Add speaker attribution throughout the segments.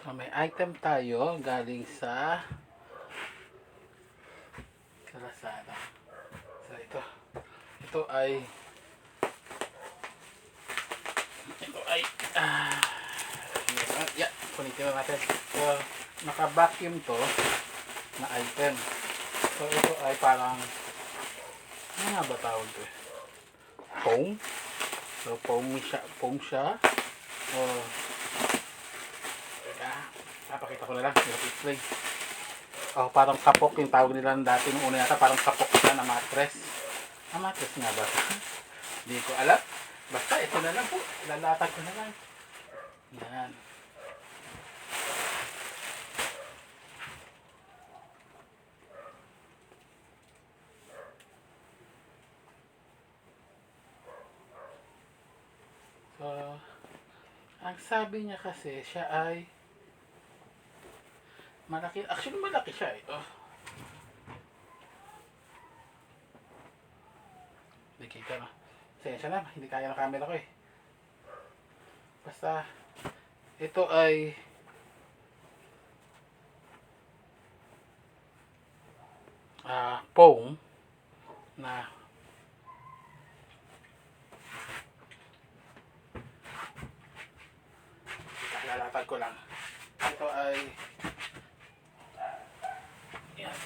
Speaker 1: So, may item tayo galing sa Lazada. So, ito ay ah, yeah, punitin na natin. So, naka-vacuum to na item. So, ito ay parang ano nga ba tawag to? Foam. So, foam siya. So, papakita ko na lang. I-explain. Oh, parang kapok yung tawag nila dati nung una yata. Parang kapok siya na mattress. Mattress nga ba? Hindi ko alam. Basta ito na lang po. Lalatag ko na lang. Yan. So, ang sabi niya kasi siya ay malaki. Actually malaki siya eh. Oh. Hindi kita na. Sensya na. Hindi kaya ng camera ko eh. Basta ito ay foam na lalatag ko lang. Ito ay yan.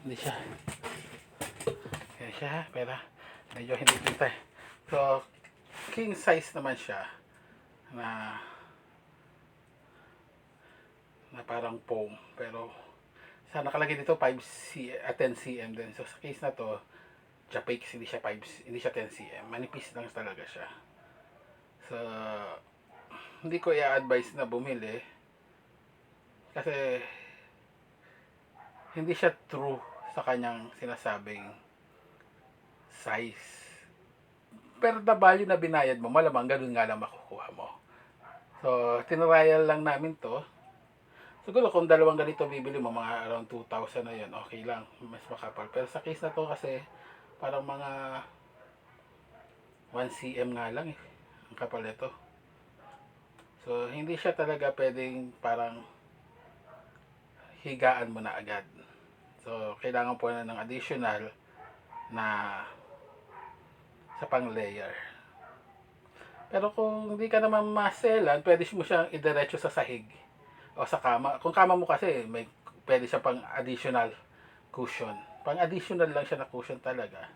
Speaker 1: Hindi siya. Kaya siya, pero medyo hindi kita eh. So, king size naman siya na parang foam. Pero sa nakalagay dito 10 cm din. So, sa case na to, Japix, hindi siya 10 cm. Manipis lang talaga siya. So, hindi ko i-advise na bumili kasi hindi siya true sa kanyang sinasabing size. Pero the value na binayad mo, malamang ganun nga lang makukuha mo. So, tinrial lang namin to. Siguro kung dalawang ganito bibili mo, mga around 2,000 na yun, okay lang, mas makapal. Pero sa case na to kasi, parang mga 1 cm nga lang eh, ang kapal nito. So, hindi siya talaga pwedeng parang higaan mo na agad. So, kailangan po na ng additional na sa pang layer. Pero kung hindi ka naman maselan, pwede mo siyang idiretso sa sahig o sa kama. Kung kama mo kasi, pwede siya pang additional cushion. Pang additional lang siya na cushion talaga.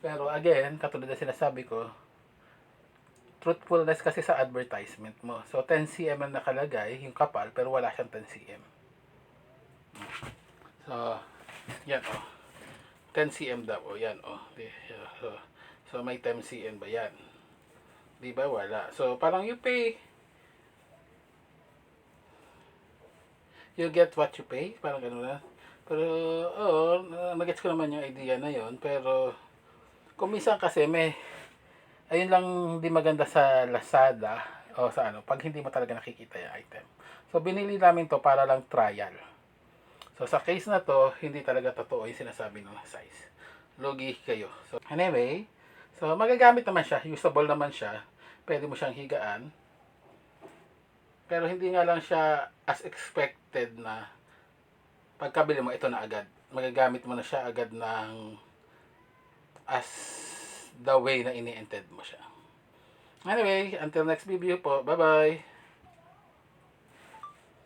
Speaker 1: Pero again, katulad na sinasabi ko, truthfulness kasi sa advertisement mo. So 10 cm ang nakalagay, yung kapal, pero wala siyang 10 cm. So, yan oh. 10 cm daw. O yan oh. So may 10 cm ba yan? Di ba wala? So parang you get what you pay. Parang gano'n na. Pero, oo, nagets ko naman yung idea na yon. Pero, kung minsan kasi ayun lang hindi maganda sa Lazada o sa ano, pag hindi mo talaga nakikita yung item. So, binili namin to para lang trial. So, sa case na to, hindi talaga totoo yung sinasabi ng size. Logi kayo. So, anyway, so magagamit naman siya. Usable naman siya. Pwede mo siyang higaan. Pero hindi nga lang siya as expected na pagkabili mo, ito na agad. Magagamit mo na siya agad ng as the way na ini-intend mo siya. Anyway, until next video po. Bye-bye!